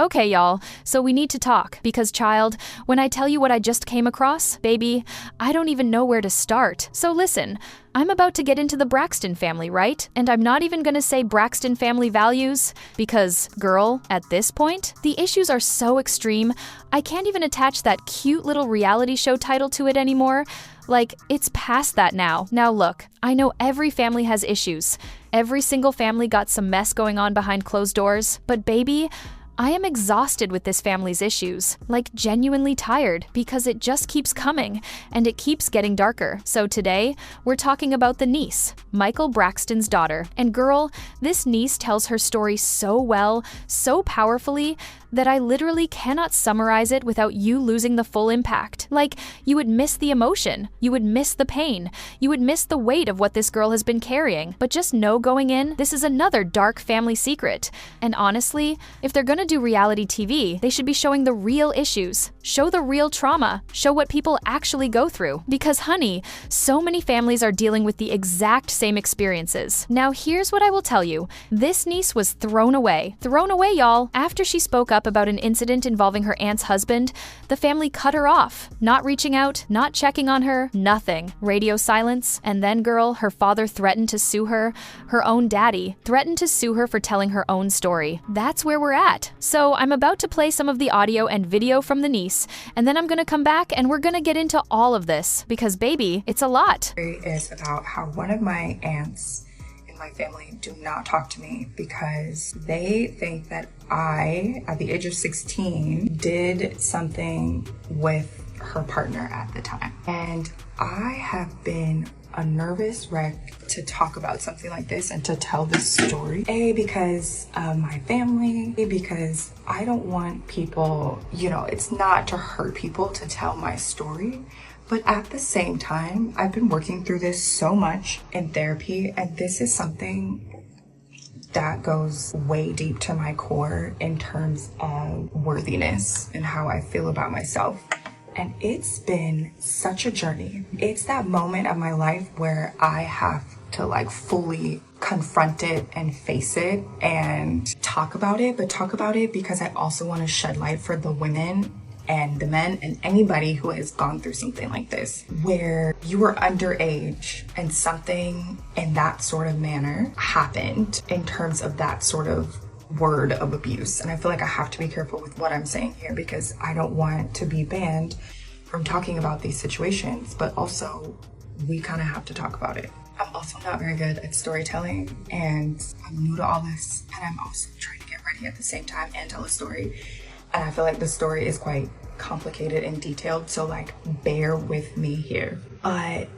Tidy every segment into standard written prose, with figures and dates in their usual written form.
Okay, y'all, so we need to talk because, child, when I tell you what I just came across, baby, I don't even know where to start. So listen, I'm about to get into the Braxton family, right? And I'm not even gonna say Braxton family values because, girl, at this point, the issues are so extreme, I can't even attach that cute little reality show title to it anymore. Like, it's past that now. Now look, I know every family has issues. Every single family got some mess going on behind closed doors, but baby, I am exhausted with this family's issues, like genuinely tired because it just keeps coming and it keeps getting darker. So today, we're talking about the niece, Michael Braxton's daughter. And girl, this niece tells her story so well, so powerfully, that I literally cannot summarize it without you losing the full impact. Like, you would miss the emotion, you would miss the pain, you would miss the weight of what this girl has been carrying. But just know going in, this is another dark family secret. And honestly, if they're gonna do reality TV, they should be showing the real issues, show the real trauma, show what people actually go through. Because honey, so many families are dealing with the exact same experiences. Now here's what I will tell you, this niece was thrown away, y'all. After she spoke up about an incident involving her aunt's husband, the family cut her off, not reaching out, not checking on her, nothing. Radio silence. And then girl, her father threatened to sue her. Her own daddy threatened to sue her for telling her own story. That's where we're at. So I'm about to play some of the audio and video from the niece, and then I'm gonna come back and we're gonna get into all of this because baby, it's a lot. It is about how one of my aunts in my family do not talk to me because they think that I, at the age of 16, did something with her partner at the time. And I have been a nervous wreck to talk about something like this and to tell this story. A, because of my family, because I don't want people, it's not to hurt people to tell my story. But at the same time, I've been working through this so much in therapy, and this is something that goes way deep to my core in terms of worthiness and how I feel about myself. And it's been such a journey. It's that moment of my life where I have to fully confront it and face it and talk about it, but talk about it because I also want to shed light for the women and the men and anybody who has gone through something like this, where you were underage and something in that sort of manner happened in terms of that sort of word of abuse. And I feel like I have to be careful with what I'm saying here because I don't want to be banned from talking about these situations, but also we kind of have to talk about it. I'm also not very good at storytelling and I'm new to all this, and I'm also trying to get ready at the same time and tell a story. And I feel like the story is quite complicated and detailed, so bear with me here.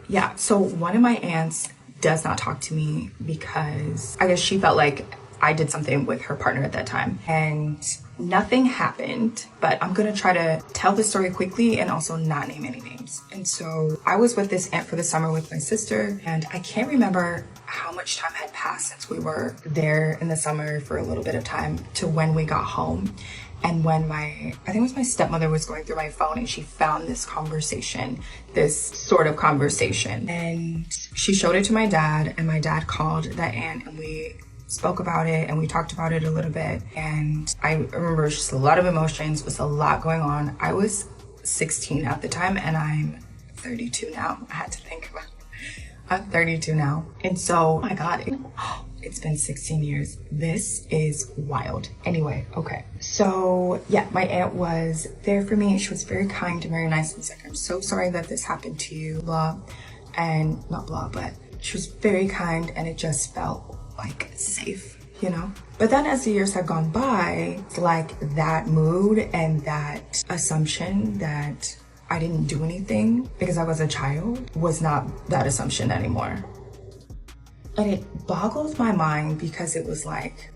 Yeah, so one of my aunts does not talk to me because I guess she felt like I did something with her partner at that time. And nothing happened, but I'm gonna try to tell the story quickly and also not name any names. And so I was with this aunt for the summer with my sister, and I can't remember how much time had passed since we were there in the summer for a little bit of time to when we got home. And when I think it was my stepmother was going through my phone and she found this sort of conversation. And she showed it to my dad, and my dad called that aunt and we spoke about it and we talked about it a little bit. And I remember just a lot of emotions, was a lot going on. I was 16 at the time and I'm 32 now. I had to think about it. I'm 32 now. And so, oh my God, it's been 16 years. This is wild. Anyway, okay. So yeah, my aunt was there for me. She was very kind and very nice. And like, I'm so sorry that this happened to you, blah. And not blah, but she was very kind and it just felt safe, But then as the years have gone by, it's that mood and that assumption that I didn't do anything because I was a child was not that assumption anymore. And it boggles my mind because it was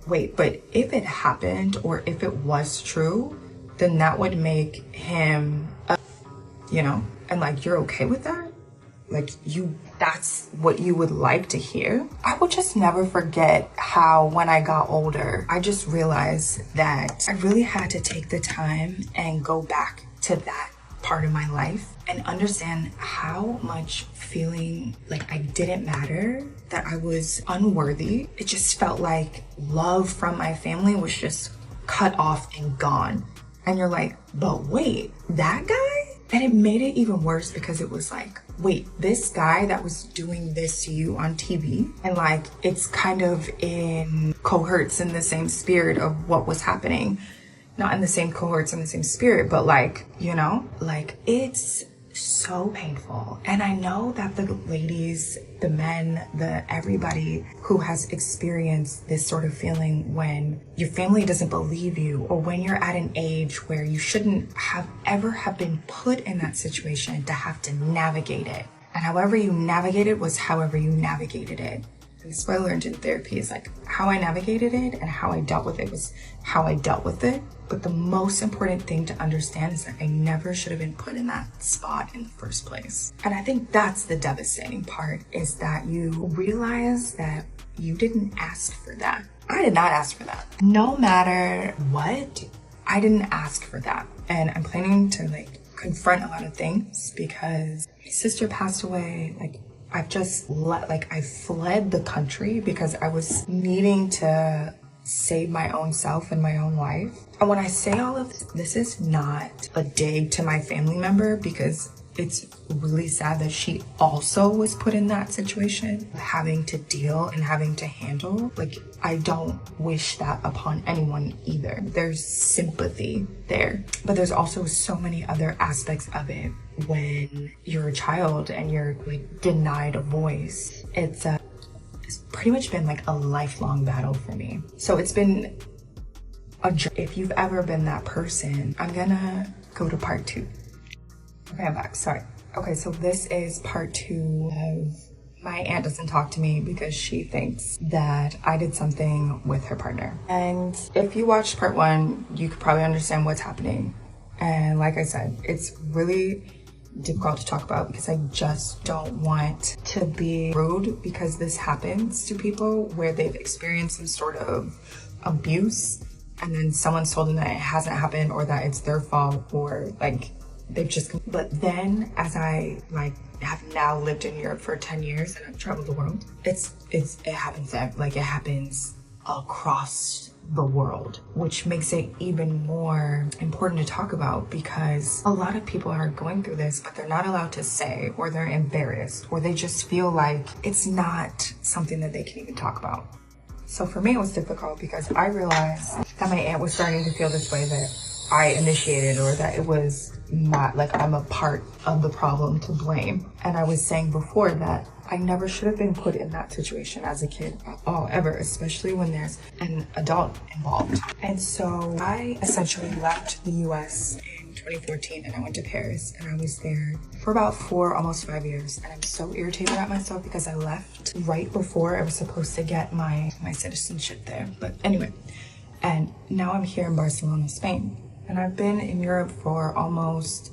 wait, but if it happened or if it was true, then that would make him, and you're okay with that? That's what you would like to hear? I will just never forget how when I got older, I just realized that I really had to take the time and go back to that part of my life and understand how much feeling I didn't matter, that I was unworthy. It just felt like love from my family was just cut off and gone. And you're like, but wait, that guy? And it made it even worse because it was like, wait, this guy that was doing this to you on TV, and like it's kind of in cohorts in the same spirit of what was happening. Not in the same cohorts in the same spirit, but like, you know, like it's so painful. And I know that the ladies, the men, everybody who has experienced this sort of feeling when your family doesn't believe you, or when you're at an age where you shouldn't have been put in that situation to have to navigate it. And however you navigate it was however you navigated it. And that's what I learned in therapy, is like how I navigated it and how I dealt with it was how I dealt with it. But the most important thing to understand is that I never should have been put in that spot in the first place. And I think that's the devastating part, is that you realize that you didn't ask for that. I did not ask for that. No matter what, I didn't ask for that. And I'm planning to like confront a lot of things, because my sister passed away. Like I've just I fled the country because I was needing to save my own self and my own life. And when I say all of this is not a dig to my family member, because it's really sad that she also was put in that situation, having to deal and having to handle. Like, I don't wish that upon anyone either. There's sympathy there, but there's also so many other aspects of it when you're a child and you're like denied a voice. It's pretty much been like a lifelong battle for me. So it's been if you've ever been that person, I'm gonna go to part 2. Okay, I'm back, sorry. Okay, so this is part 2 of my aunt doesn't talk to me because she thinks that I did something with her partner. And if you watched part 1, you could probably understand what's happening. And like I said, it's really difficult to talk about because I just don't want to be rude, because this happens to people where they've experienced some sort of abuse and then someone's told them that it hasn't happened or that it's their fault, or like they've just, but then as I like have now lived in Europe for 10 years and I've traveled the world, it happens across the world, which makes it even more important to talk about, because a lot of people are going through this, but they're not allowed to say, or they're embarrassed, or they just feel like it's not something that they can even talk about. So for me, it was difficult because I realized that my aunt was starting to feel this way, that I initiated, or that it was not like I'm a part of the problem to blame. And I was saying before that I never should have been put in that situation as a kid at all, ever, especially when there's an adult involved. And so I essentially left the US in 2014 and I went to Paris, and I was there for about 4, almost 5 years. And I'm so irritated at myself because I left right before I was supposed to get my citizenship there. But anyway, and now I'm here in Barcelona, Spain. And I've been in Europe for almost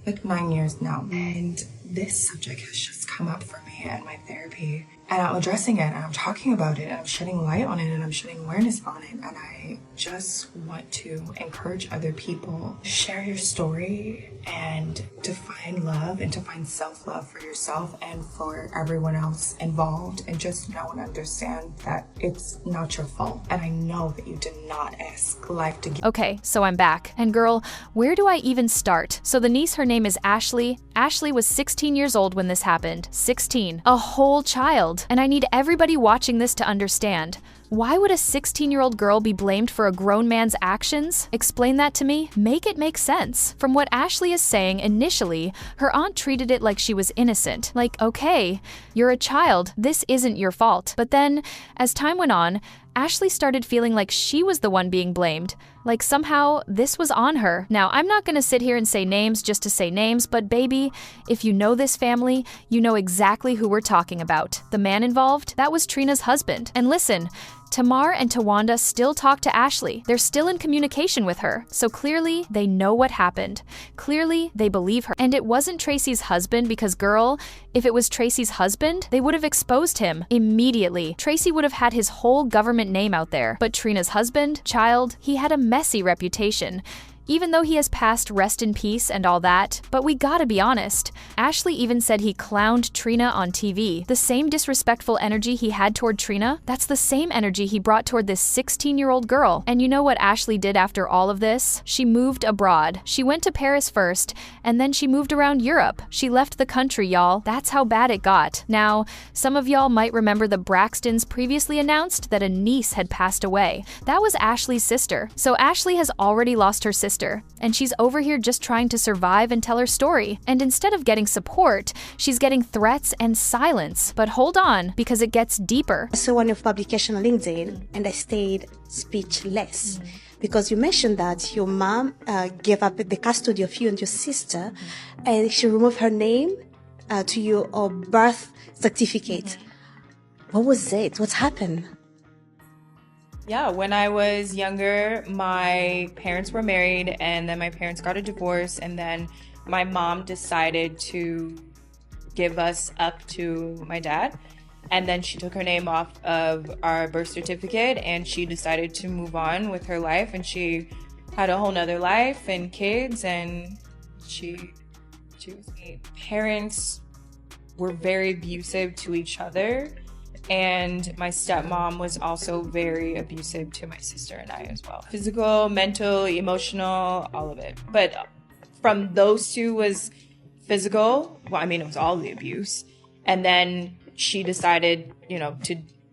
like 9 years now. And this subject has just come up for me in my therapy. And I'm addressing it, and I'm talking about it, and I'm shedding light on it, and I'm shedding awareness on it. And I just want to encourage other people, share your story, and to find love and to find self-love for yourself and for everyone else involved, and just know and understand that it's not your fault. And I know that you did not ask life to give. Okay, so I'm back. And girl, where do I even start? So the niece, her name is Ashlee. Ashlee was 16 years old when this happened. 16. A whole child. And I need everybody watching this to understand. Why would a 16-year-old girl be blamed for a grown man's actions? Explain that to me. Make it make sense. From what Ashlee is saying, initially, her aunt treated it like she was innocent. Like, okay, you're a child. This isn't your fault. But then, as time went on, Ashlee started feeling like she was the one being blamed. Like somehow this was on her. Now, I'm not gonna sit here and say names just to say names, but baby, if you know this family, you know exactly who we're talking about. The man involved, that was Trina's husband. And listen, Tamar and Tawanda still talk to Ashlee. They're still in communication with her. So clearly, they know what happened. Clearly, they believe her. And it wasn't Tracy's husband because, girl, if it was Tracy's husband, they would have exposed him immediately. Tracy would have had his whole government name out there. But Trina's husband, child, he had a messy reputation. even though he has passed rest in peace and all that. But we gotta be honest, Ashlee even said he clowned Trina on TV. The same disrespectful energy he had toward Trina, that's the same energy he brought toward this 16-year-old girl. And you know what Ashlee did after all of this? She moved abroad. She went to Paris first, and then she moved around Europe. She left the country, y'all. That's how bad it got. Now, some of y'all might remember the Braxtons previously announced that a niece had passed away. That was Ashlee's sister. So Ashlee has already lost her sister, and she's over here just trying to survive and tell her story. And instead of getting support, she's getting threats and silence. But hold on, because it gets deeper. I saw one of publication on LinkedIn, and I stayed speechless. Because you mentioned that your mom gave up the custody of you and your sister, and she removed her name to your birth certificate. What was it? What happened? Yeah, when I was younger, my parents were married, and then my parents got a divorce, and then my mom decided to give us up to my dad. And then she took her name off of our birth certificate, and she decided to move on with her life, and she had a whole nother life and kids, and she was eight. Parents were very abusive to each other, and my stepmom was also very abusive to my sister and I as well. Physical, mental, emotional, all of it. But from those two was physical. Well, I mean, it was all the abuse. And then she decided, you know,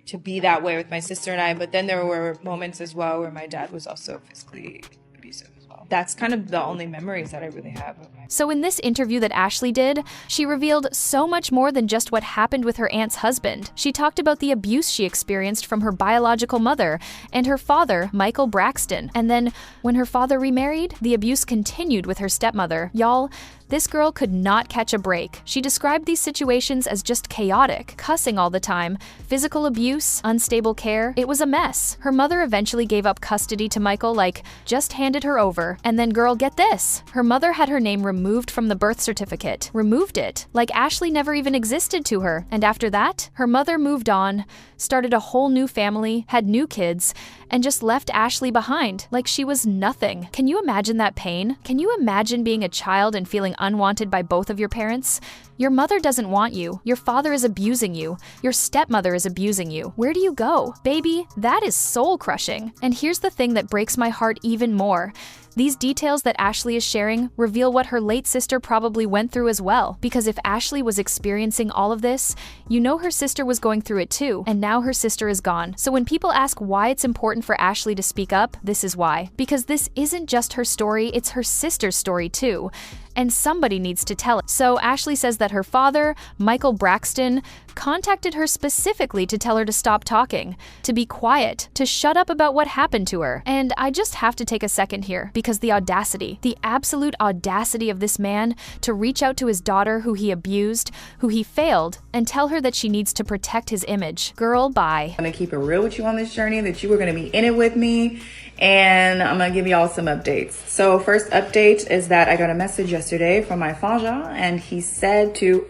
to be that way with my sister and I. But then there were moments as well where my dad was also physically abusive as well. That's kind of the only memories that I really have of my. So in this interview that Ashlee did, she revealed so much more than just what happened with her aunt's husband. She talked about the abuse she experienced from her biological mother and her father, Michael Braxton. And then when her father remarried, the abuse continued with her stepmother. Y'all, this girl could not catch a break. She described these situations as just chaotic, cussing all the time, physical abuse, unstable care. It was a mess. Her mother eventually gave up custody to Michael, like, just handed her over. And then girl, get this. Her mother had her name removed from the birth certificate. Removed it. Like Ashlee never even existed to her. And after that, her mother moved on, started a whole new family, had new kids, and just left Ashlee behind, like she was nothing. Can you imagine that pain? Can you imagine being a child and feeling unwanted by both of your parents? Your mother doesn't want you. Your father is abusing you. Your stepmother is abusing you. Where do you go? Baby, that is soul-crushing. And here's the thing that breaks my heart even more. These details that Ashlee is sharing reveal what her late sister probably went through as well. Because if Ashlee was experiencing all of this, you know her sister was going through it too, and now her sister is gone. So when people ask why it's important for Ashlee to speak up, this is why. Because this isn't just her story, it's her sister's story too. And somebody needs to tell it. So Ashlee says that her father, Michael Braxton, contacted her specifically to tell her to stop talking, to be quiet, to shut up about what happened to her. And I just have to take a second here, because the audacity, the absolute audacity of this man to reach out to his daughter who he abused, who he failed, and tell her that she needs to protect his image. Girl, bye. I'm gonna keep it real with you on this journey, that you were gonna be in it with me, and I'm gonna give y'all some updates. So first update is that I got a message yesterday from my Faja, and he said to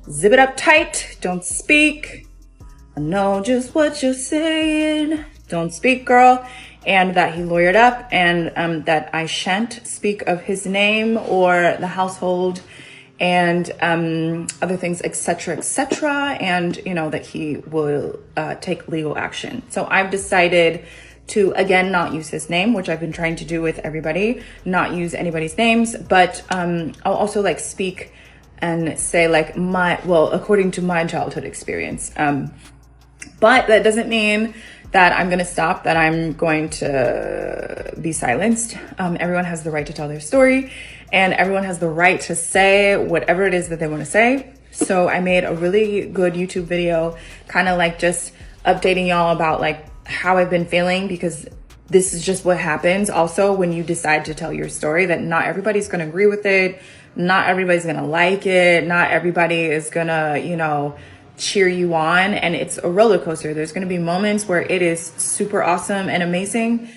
zip it up tight, don't speak. I know just what you're saying. Don't speak, girl. And that he lawyered up, and that I shan't speak of his name or the household and other things, etc., etc. And, you know, that he will take legal action. So I've decided to, again, not use his name, which I've been trying to do with everybody, not use anybody's names, but I'll also like speak and say like according to my childhood experience. But that doesn't mean that I'm gonna stop, that I'm going to be silenced. Everyone has the right to tell their story, and everyone has the right to say whatever it is that they wanna say. So I made a really good YouTube video, kind of like just updating y'all about like how I've been feeling, because this is just what happens also when you decide to tell your story, that not everybody's gonna agree with it, not everybody's gonna like it, not everybody is gonna, you know, cheer you on, and it's a roller coaster. There's gonna be moments where it is super awesome and amazing,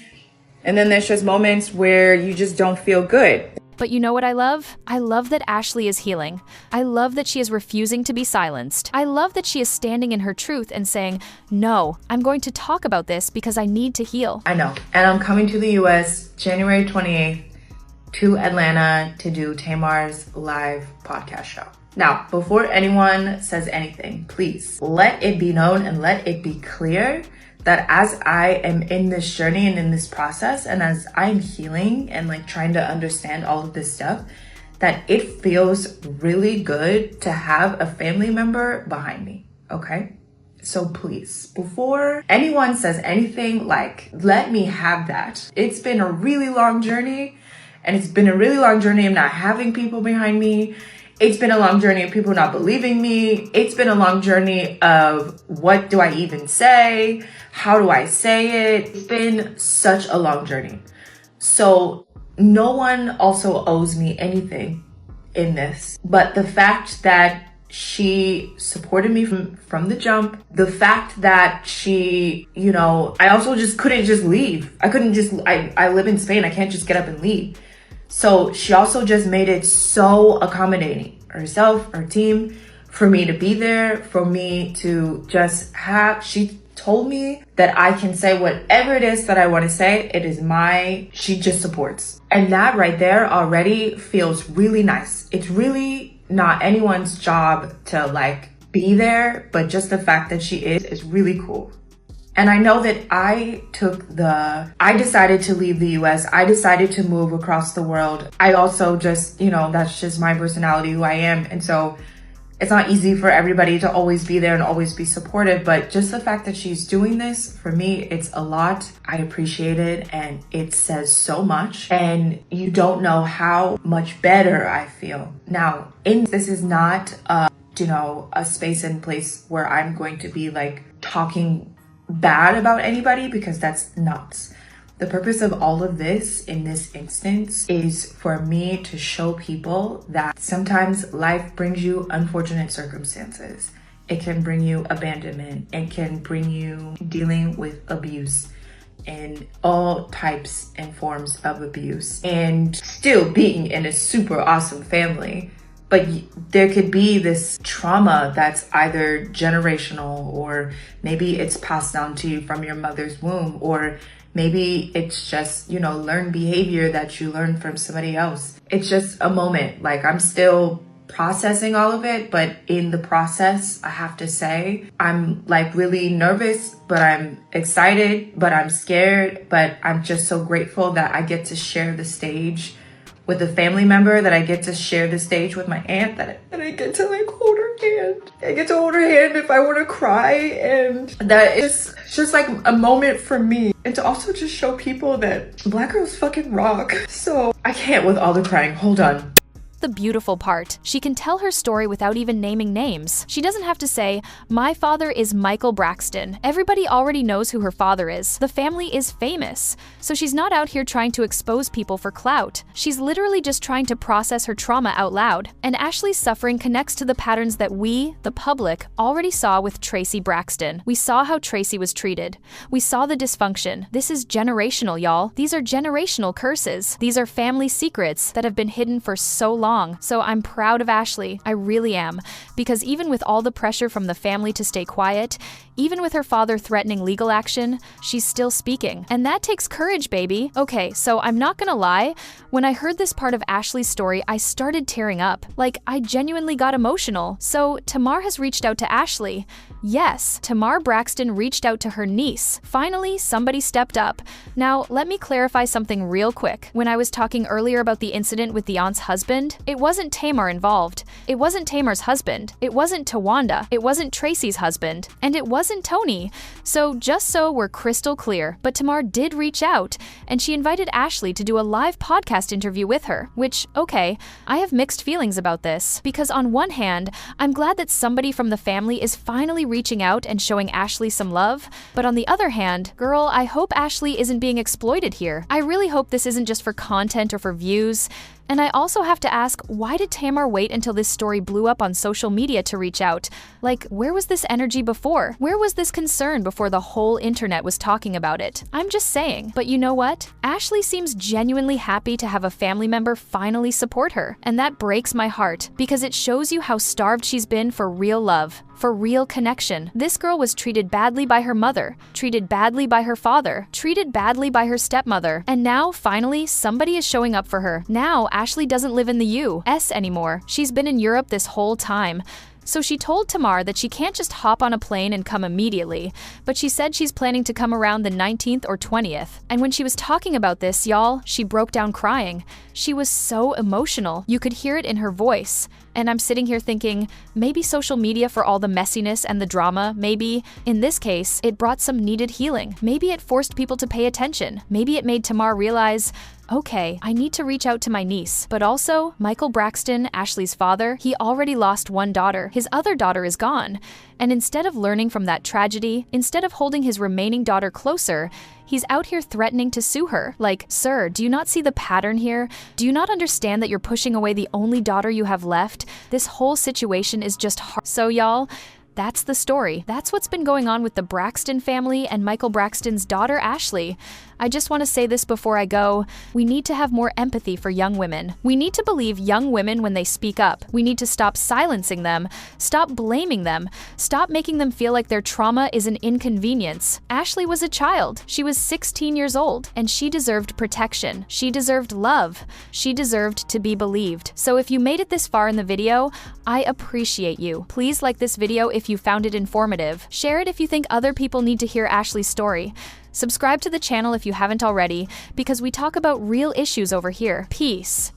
and then there's just moments where you just don't feel good. But you know what I love? I love that Ashlee is healing. I love that she is refusing to be silenced. I love that she is standing in her truth and saying, no, I'm going to talk about this because I need to heal. I know. And I'm coming to the US January 28th to Atlanta to do Tamar's live podcast show. Now, before anyone says anything, please let it be known and let it be clear that as I am in this journey and in this process, and as I'm healing and like trying to understand all of this stuff, that it feels really good to have a family member behind me, okay? So please, before anyone says anything, like, let me have that. It's been a really long journey, and it's been a really long journey of not having people behind me. It's been a long journey of people not believing me. It's been a long journey of what do I even say? How do I say it? It's been such a long journey. So no one also owes me anything in this. But the fact that she supported me from the jump, the fact that she, I also just couldn't just leave. I live in Spain. I can't just get up and leave. So she also just made it so accommodating, herself, her team, for me to be there, for me to just she told me that I can say whatever it is that I want to say. She just supports. And that right there already feels really nice. It's really not anyone's job to like be there, but just the fact that she is really cool. And I know that I decided to leave the US. I decided to move across the world. I also just, that's just my personality, who I am. And so it's not easy for everybody to always be there and always be supportive, but just the fact that she's doing this, for me, it's a lot. I appreciate it, and it says so much. And you don't know how much better I feel. Now, this is not, a space and place where I'm going to be like talking bad about anybody, because that's nuts. The purpose of all of this in this instance is for me to show people that sometimes life brings you unfortunate circumstances. It can bring you abandonment. It can bring you dealing with abuse and all types and forms of abuse, and still being in a super awesome family. But there could be this trauma that's either generational, or maybe it's passed down to you from your mother's womb, or maybe it's just, learned behavior that you learned from somebody else. It's just a moment. Like, I'm still processing all of it, but in the process, I have to say, I'm like really nervous, but I'm excited, but I'm scared, but I'm just so grateful that I get to share the stage with a family member, that I get to share the stage with my aunt, that I get to like hold her hand. I get to hold her hand if I want to cry, and that is just like a moment for me. And to also just show people that Black girls fucking rock. So I can't with all the crying. Hold on. The beautiful part. She can tell her story without even naming names. She doesn't have to say, my father is Michael Braxton. Everybody already knows who her father is. The family is famous. So she's not out here trying to expose people for clout. She's literally just trying to process her trauma out loud. And Ashlee's suffering connects to the patterns that we, the public, already saw with Tracy Braxton. We saw how Tracy was treated. We saw the dysfunction. This is generational, y'all. These are generational curses. These are family secrets that have been hidden for so long. So I'm proud of Ashlee. I really am. Because even with all the pressure from the family to stay quiet, even with her father threatening legal action, she's still speaking. And that takes courage, baby. Okay, so I'm not gonna lie. When I heard this part of Ashlee's story, I started tearing up. Like, I genuinely got emotional. So Tamar has reached out to Ashlee. Yes, Tamar Braxton reached out to her niece. Finally, somebody stepped up. Now, let me clarify something real quick. When I was talking earlier about the incident with the aunt's husband, it wasn't Tamar involved. It wasn't Tamar's husband. It wasn't Tawanda. It wasn't Tracy's husband. And it wasn't Tony. So just so we're crystal clear, but Tamar did reach out, and she invited Ashlee to do a live podcast interview with her, which, okay, I have mixed feelings about this, because on one hand, I'm glad that somebody from the family is finally reaching out and showing Ashlee some love, but on the other hand, girl, I hope Ashlee isn't being exploited here. I really hope this isn't just for content or for views. And I also have to ask, why did Tamar wait until this story blew up on social media to reach out? Like, where was this energy before? Where was this concern before the whole internet was talking about it? I'm just saying. But you know what? Ashlee seems genuinely happy to have a family member finally support her. And that breaks my heart, because it shows you how starved she's been for real love, for real connection. This girl was treated badly by her mother, treated badly by her father, treated badly by her stepmother, and now, finally, somebody is showing up for her. Now, Ashlee doesn't live in the U.S. anymore. She's been in Europe this whole time. So she told Tamar that she can't just hop on a plane and come immediately, but she said she's planning to come around the 19th or 20th. And when she was talking about this, y'all, she broke down crying. She was so emotional. You could hear it in her voice. And I'm sitting here thinking, maybe social media for all the messiness and the drama, maybe, in this case, it brought some needed healing. Maybe it forced people to pay attention. Maybe it made Tamar realize, okay, I need to reach out to my niece. But also, Michael Braxton, Ashlee's father, he already lost one daughter. His other daughter is gone. And instead of learning from that tragedy, instead of holding his remaining daughter closer, he's out here threatening to sue her. Like, sir, do you not see the pattern here? Do you not understand that you're pushing away the only daughter you have left? This whole situation is just hard. So y'all, that's the story. That's what's been going on with the Braxton family and Michael Braxton's daughter, Ashlee. I just want to say this before I go. We need to have more empathy for young women. We need to believe young women when they speak up. We need to stop silencing them, stop blaming them, stop making them feel like their trauma is an inconvenience. Ashlee was a child. She was 16 years old, and she deserved protection. She deserved love. She deserved to be believed. So if you made it this far in the video, I appreciate you. Please like this video if you found it informative. Share it if you think other people need to hear Ashlee's story. Subscribe to the channel if you haven't already, because we talk about real issues over here. Peace.